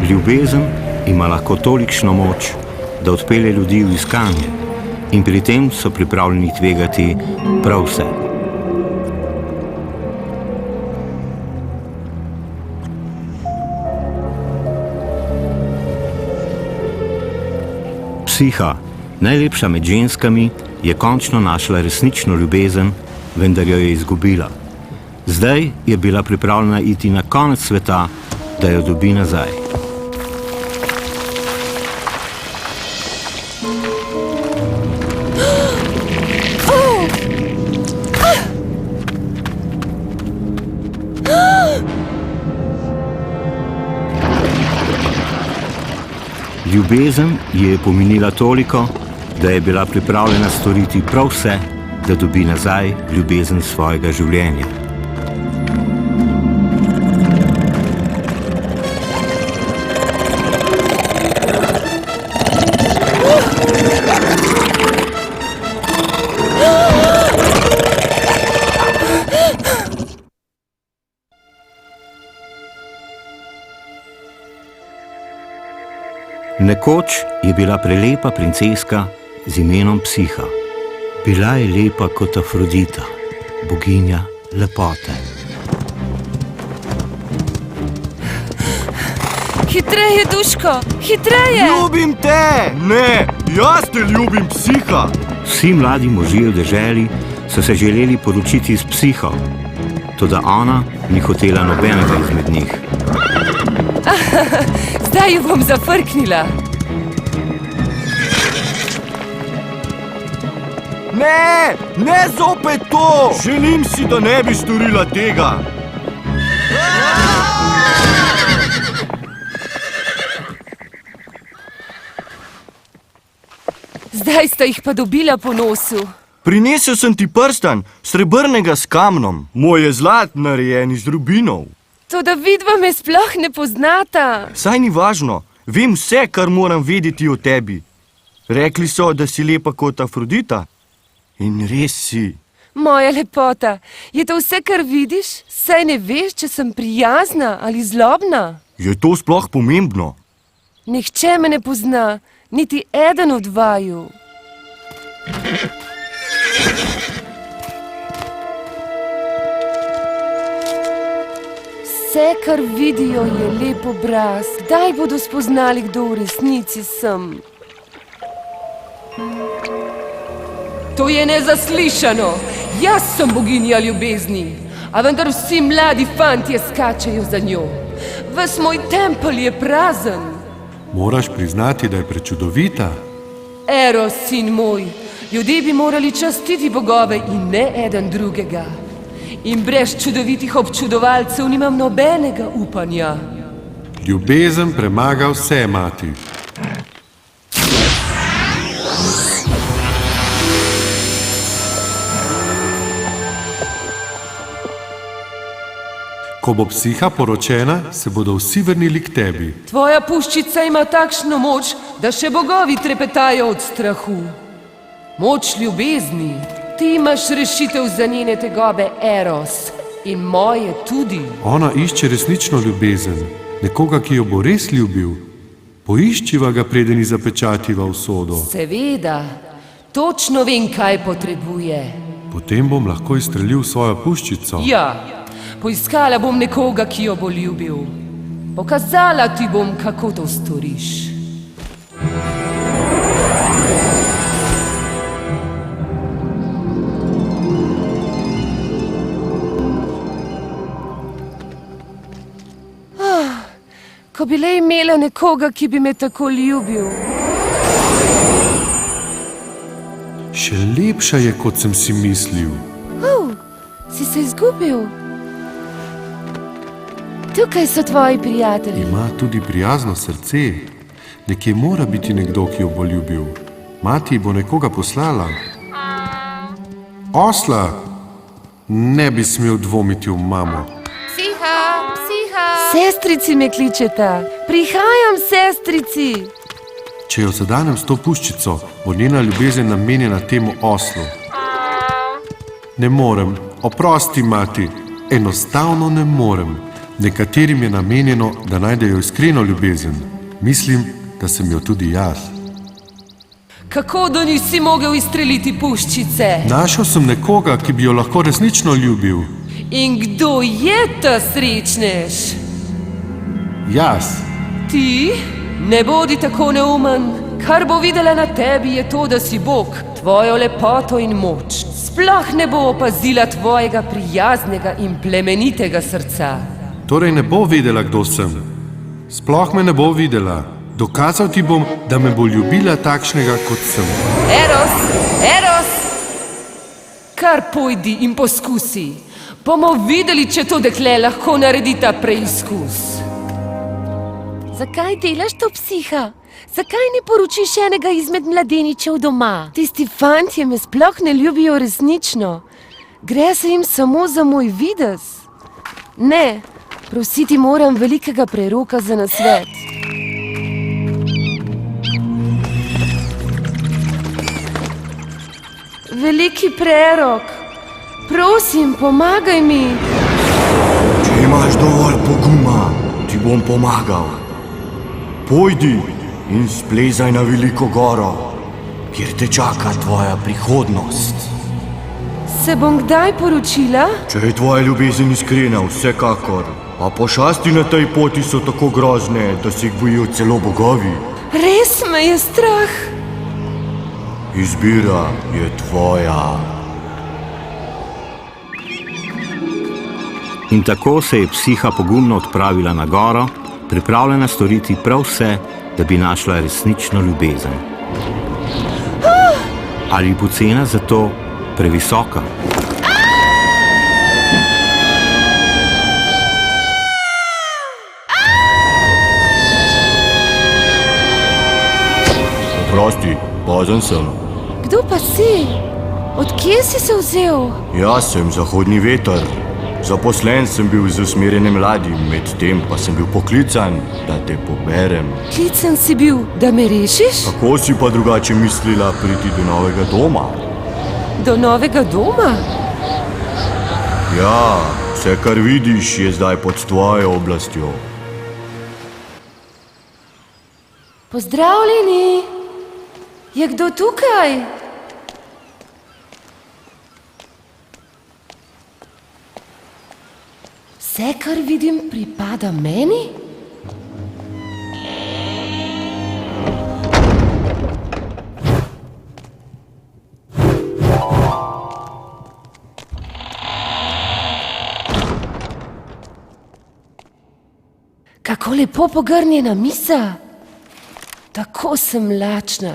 Ljubezen ima lahko tolikšno moč, da odpelje ljudi v iskanje in pri tem so pripravljeni tvegati prav vse. Psiha, najlepša med ženskami, je končno našla resnično ljubezen, vendar jo je izgubila. Zdaj je bila pripravljena iti na konec sveta, da jo dobi nazaj. Ljubezen ji je pomenila toliko, da je bila pripravljena storiti prav vse, da dobi nazaj ljubezen svojega življenja. Nekoč je bila prelepa princeska z imenom Psiha. Bila je lepa kot Afrodita, boginja lepote. Hitreje, duško, hitreje! Ljubim te! Ne, jaz te ljubim, Psiha! Vsi mladi možje v deželi so se želeli poročiti s Psiho, toda ona ni hotela nobenega izmed njih. Zdaj jo bom zafrknila. Ne, ne zopet to! Želim si, da ne bi storila tega. Zdaj sta jih pa dobila po nosu. Prinesel sem ti prstan, srebrnega s kamnom. Moj je zlat, narejen iz rubinov. Toda vidva me sploh ne poznata. Saj ni važno, vem vse, kar moram vedeti o tebi. Rekli so, da si lepa kot Afrodita. In res si. Moja lepota, je to vse, kar vidiš? Saj ne veš, če sem prijazna ali zlobna. Je to sploh pomembno? Nihče me ne pozna, niti eden od vaju. Vse, kar vidijo, je lep obraz. Kdaj bodo spoznali, kdo v resnici sem? To je nezaslišano. Jaz sem boginja ljubezni, a vendar vsi mladi fantje skačejo za njo. Ves moj tempelj je prazen. Moraš priznati, da je prečudovita. Eros, sin moj, ljudje bi morali častiti bogove in ne eden drugega. In brez čudovitih občudovalcev nimam nobenega upanja. Ljubezen premaga vse, mati. Ko bo Psiha poročena, se bodo vsi vrnili k tebi. Tvoja puščica ima takšno moč, da še bogovi trepetajo od strahu. Moč ljubezni. Ti imaš rešitev za njene tegobe, Eros, in moje tudi. Ona išče resnično ljubezen, nekoga, ki jo bo res ljubil. Poiščiva ga, preden ji zapečativa usodo. Seveda, točno vem, kaj potrebuje. Potem bom lahko izstrelil svojo puščico. Ja, poiskala bom nekoga, ki jo bo ljubil. Pokazala ti bom, kako to storiš. Ko bi le imela nekoga, ki bi me tako ljubil. Še lepša je, kot sem si mislil. Si se izgubil? Tukaj so tvoji prijatelji. Ima tudi prijazno srce. Nekje mora biti nekdo, ki jo bo ljubil. Mati bo nekoga poslala. Osla! Ne bi smel dvomiti v mamo. Sestrici me kličeta. Prihajam, sestrici. Če jo zadanem s to puščico, bo njena ljubezen namenjena temu oslu. Ne morem, oprosti, mati, enostavno ne morem. Nekaterim je namenjeno, da najdejo iskreno ljubezen. Mislim, da sem jo tudi jaz. Kako da nisi mogel izstreliti puščice? Našel sem nekoga, ki bi jo lahko resnično ljubil. In kdo je ta srečnež? Jaz. Ti? Ne bodi tako neumen. Kar bo videla na tebi je to, da si Bog, tvojo lepoto in moč. Sploh ne bo opazila tvojega prijaznega in plemenitega srca. Torej ne bo vedela, kdo sem. Sploh me ne bo videla. Dokazal ti bom, da me bo ljubila takšnega, kot sem. Eros! Eros! Kar pojdi in poskusi. Bomo videli, če to dekle lahko naredi ta preizkus. Zakaj delaš to, psiha? Zakaj ne poročiš enega izmed mladeničev doma? Tisti fantje me sploh ne ljubijo resnično. Gre se jim samo za moj videz. Ne, prositi moram velikega preroka za nasvet. Veliki prerok, prosim, pomagaj mi. Če imaš dovolj poguma, ti bom pomagal. Pojdi in splezaj na veliko goro, kjer te čaka tvoja prihodnost. Se bom kdaj poročila? Če je tvoja ljubezen iskrena, vsekakor. A pošasti na tej poti so tako grozne, da se jih bojijo celo bogovi. Res me je strah. Izbira je tvoja. In tako se je psiha pogumno odpravila na goro, pripravljena storiti prav vse, da bi našla resnično ljubezen. Ali bo cena za to previsoka? Oprosti, pozen sem. Kdo pa si? Od kje si se vzel? Jaz sem zahodni veter. Zaposlen sem bil z usmerjenim ladjem, medtem pa sem bil poklican, da te poberem. Klican si bil, da me rešiš? Kako si pa drugače mislila priti do novega doma? Do novega doma? Ja, vse, kar vidiš, je zdaj pod tvojo oblastjo. Pozdravljeni! Je kdo tukaj? Vse, kar vidim, pripada meni? Kako lepo pogrnjena miza! Tako sem lačna.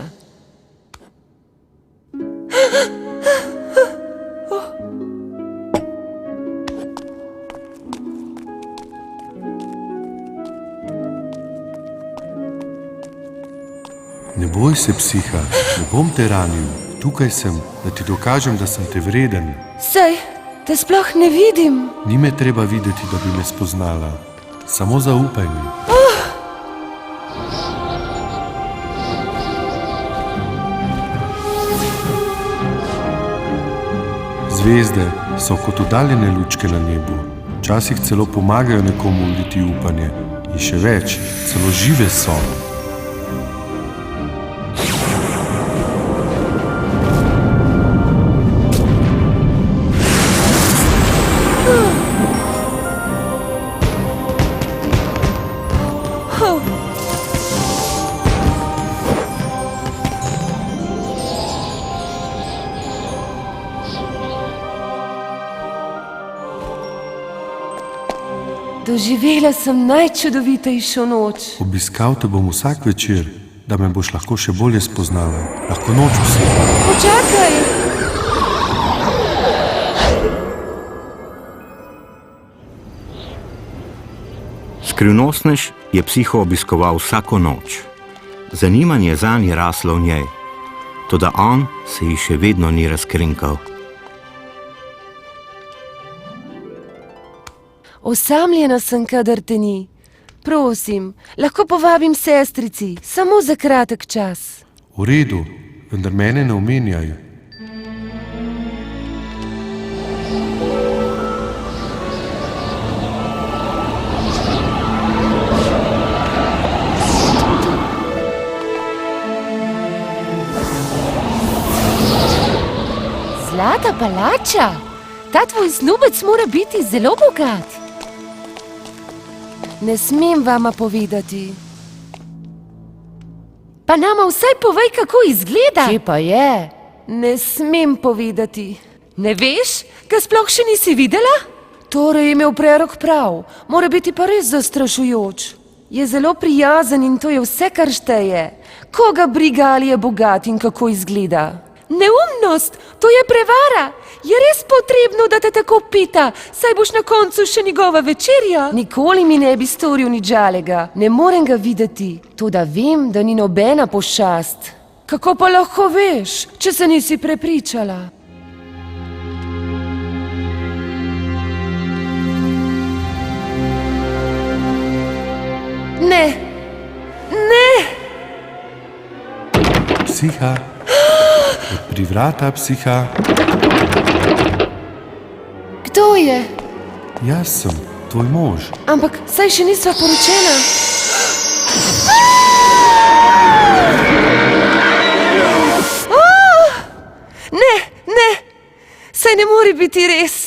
Ne boj se, psiha, ne bom te ranil. Tukaj sem, da ti dokažem, da sem te vreden. Sej, te sploh ne vidim. Ni me treba videti, da bi me spoznala. Samo zaupaj mi. Zvezde so kot oddaljene lučke na nebu. Včasih celo pomagajo nekomu uliti upanje. In še več, celo žive so. Doživela sem najčudovitejšo noč. Obiskal te bom vsak večer, da me boš lahko še bolje spoznala. Lahko noč vsi. Počakaj! Skrivnostnež je psiho obiskoval vsako noč. Zanimanje zanj je raslo v njej, toda on se ji še vedno ni razkrinkal. Osamljena sem, kadar te ni. Prosim, lahko povabim sestrici, samo za kratek čas. V redu, vendar mene ne omenjaj. Zlata palača? Ta tvoj snubec mora biti zelo bogat. Ne smem vama povedati. Pa nama vsaj povej, kako izgleda. Kje pa je? Ne smem povedati. Ne veš, ga sploh še nisi videla? Torej je imel prerok prav, mora biti pa res zastrašujoč. Je zelo prijazen in to je vse, kar šteje. Koga briga, ali je bogat in kako izgleda? Neumnost, to je prevara. Je res potrebno, da te tako pita, saj boš na koncu še njegova večerja? Nikoli mi ne bi storil nič žalega. Ne morem ga videti, toda vem, da ni nobena pošast. Kako pa lahko veš, če se nisi prepričala? Ne, ne! Psiha, odpri vrata, psiha. Kdo je? Jaz sem, tvoj mož. Ampak saj še nisva poročena. Ne, ne, saj ne more biti res.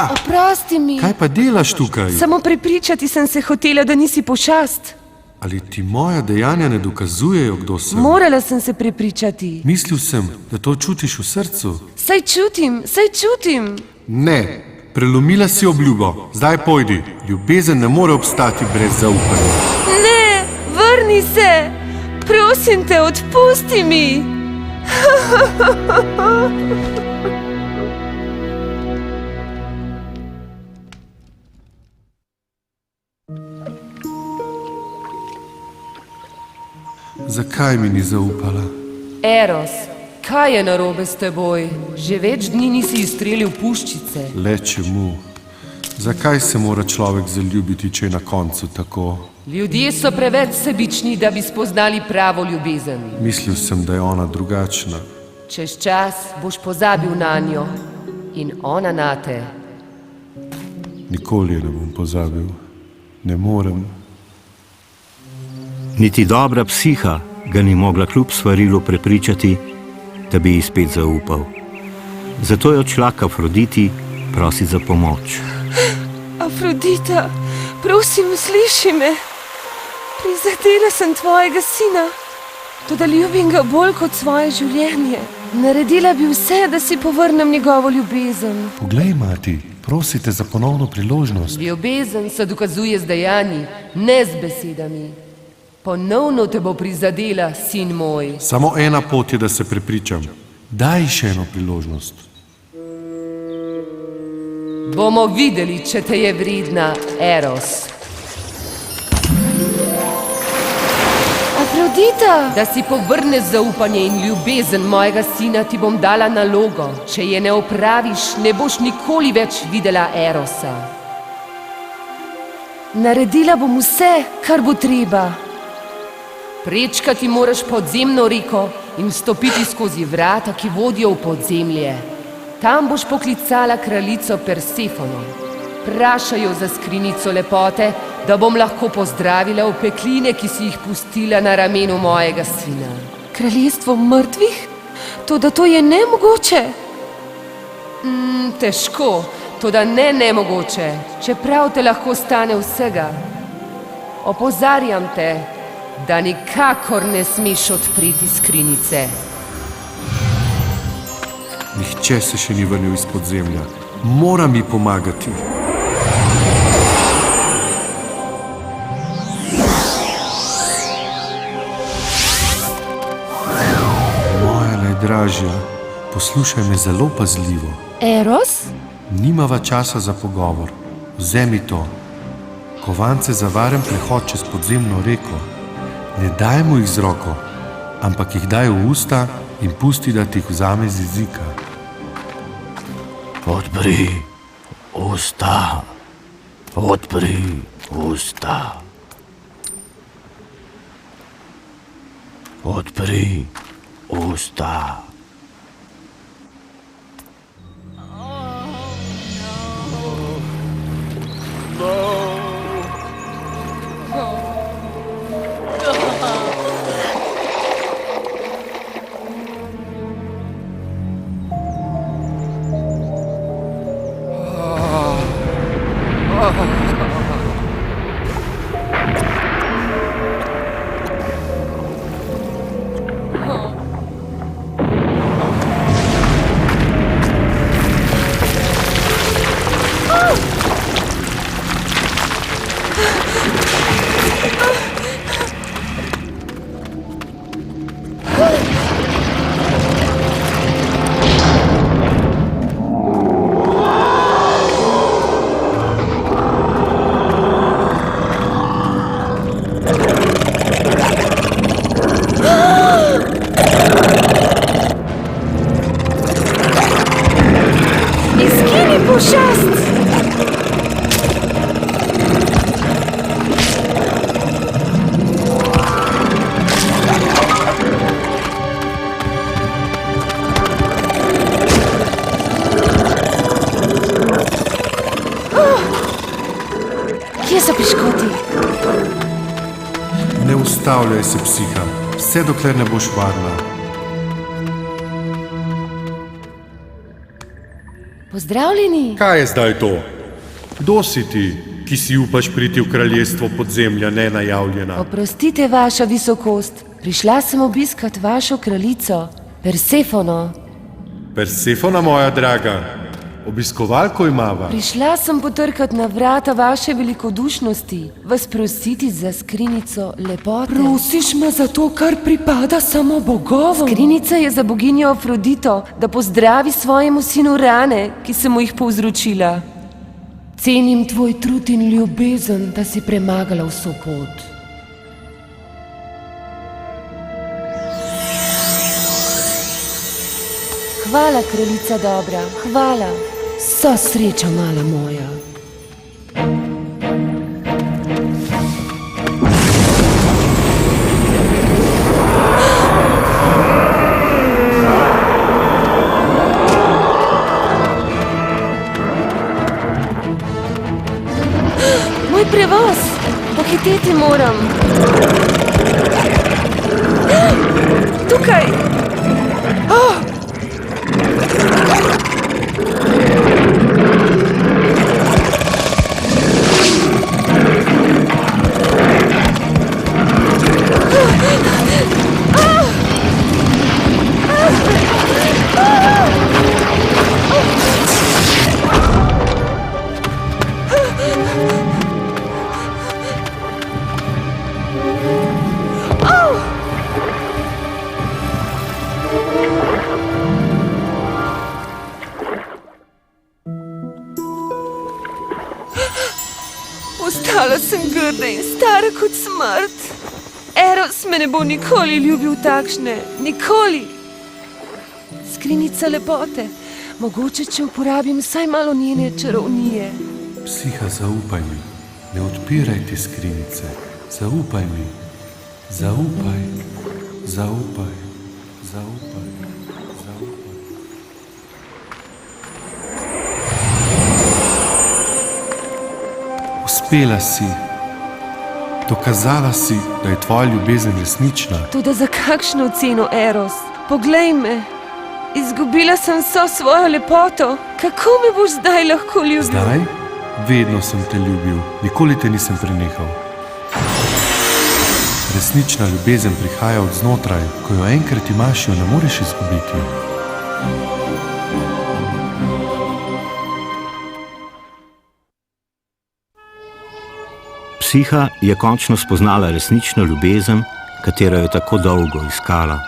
Oprosti mi. Kaj pa delaš tukaj? Samo prepričati sem se hotela, da nisi pošast. Ali ti moja dejanja ne dokazujejo, kdo sem? Morala sem se prepričati. Mislil sem, da to čutiš v srcu. Saj čutim. Ne, prelomila si obljubo. Zdaj pojdi. Ljubezen ne more obstati brez zaupanja. Ne, vrni se. Prosim te, odpusti mi. Zakaj mi ni zaupala? Eros, kaj je narobe s teboj? Že več dni nisi izstrelil puščice. Le čemu? Zakaj se mora človek zaljubiti, če je na koncu tako? Ljudje so preveč sebični, da bi spoznali pravo ljubezen. Mislil sem, da je ona drugačna. Čez čas boš pozabil nanjo in ona nate. Nikoli je ne bom pozabil. Ne morem. Niti dobra psiha ga ni mogla kljub svarilu prepričati, da bi ji spet zaupal. Zato je odšla k Afroditi prosit za pomoč. Afrodita, prosim, sliši me. Prizadela sem tvojega sina, toda ljubim ga bolj kot svoje življenje. Naredila bi vse, da si povrnem njegovo ljubezen. Poglej, mati, prosite za ponovno priložnost. Ljubezen se dokazuje z dejanji, ne z besedami. Ponovno te bo prizadela, sin moj. Samo ena pot je, da se prepričam. Daj še eno priložnost. Bomo videli, če te je vredna, Eros. Afrodita! Da si povrneš zaupanje in ljubezen mojega sina, ti bom dala nalogo. Če je ne opraviš, ne boš nikoli več videla Erosa. Naredila bom vse, kar bo treba. Prečkati moraš podzemno reko in stopiti skozi vrata, ki vodijo v podzemlje. Tam boš poklicala kraljico Persefono. Vprašaj jo za skrinjico lepote, da bom lahko pozdravila opekline, ki si jih pustila na ramenu mojega sina. Kraljestvo mrtvih? Toda to je nemogoče. Težko, toda ne nemogoče, čeprav te lahko stane vsega. Opozarjam te, da nikakor ne smeš odpreti skrinjice. Nihče se še ni vrnil iz podzemlja. Mora mi pomagati. Moja najdražja, poslušaj me zelo pazljivo. Eros? Nimava časa za pogovor. Vzemi to. Kovance za varen prehod čez podzemno reko. Ne daj mu jih z roko, ampak jih daj v usta in pusti, da ti jih vzame z jezika. Odpri usta, odpri. Usta. Odpri usta. Izgini, pošast! Kje so piškoti? Ne ustavljaj se, psiha, vse dokler ne boš varna. Pozdravljeni! Kaj je zdaj to? Kdo si ti, ki si upaš priti v kraljestvo podzemlja nenajavljena? Oprostite, vaša visokost, prišla sem obiskat vašo kraljico, Persefono. Persefona, moja draga, obiskovalko imava. Prišla sem potrkat na vrata vaše velikodušnosti, vas prositi za skrinjico lepote. Prosiš me za to, kar pripada samo bogovom? Skrinjica je za boginjo Afrodito, da pozdravi svojemu sinu rane, ki sem mu jih povzročila. Cenim tvoj trud in ljubezen, da si premagala vso pot. Hvala, kraljica dobra, hvala. Vsa sreča, mala moja. Moj prevoz, pohiteti moram. Tukaj! Postala sem grda in stara kot smrt. Eros me ne bo nikoli ljubil takšne, nikoli. Skrinjica lepote, mogoče, če uporabim vsaj malo njene čarovnije. Psiha, zaupaj mi, ne odpiraj te skrinjice, zaupaj mi, zaupaj, zaupaj, zaupaj, zaupaj. Uspela si, dokazala si, da je tvoja ljubezen resnična. Toda za kakšno ceno, Eros? Poglej me, izgubila sem vso svojo lepoto. Kako me boš zdaj lahko ljubil? Zdaj? Vedno sem te ljubil, nikoli te nisem prenehal. Resnična ljubezen prihaja od znotraj, ko jo enkrat imaš, jo ne moreš izgubiti. Psiha je končno spoznala resnično ljubezen, katero je tako dolgo iskala.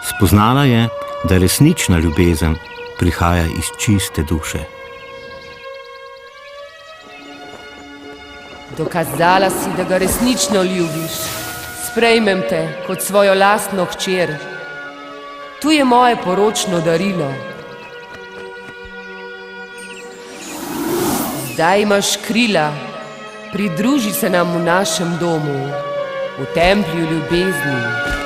Spoznala je, da resnična ljubezen prihaja iz čiste duše. Dokazala si, da ga resnično ljubiš. Sprejmem te kot svojo lastno hčer. Tu je moje poročno darilo. Zdaj imaš krila, Pridruži se nam v našem domu, v templju ljubezni.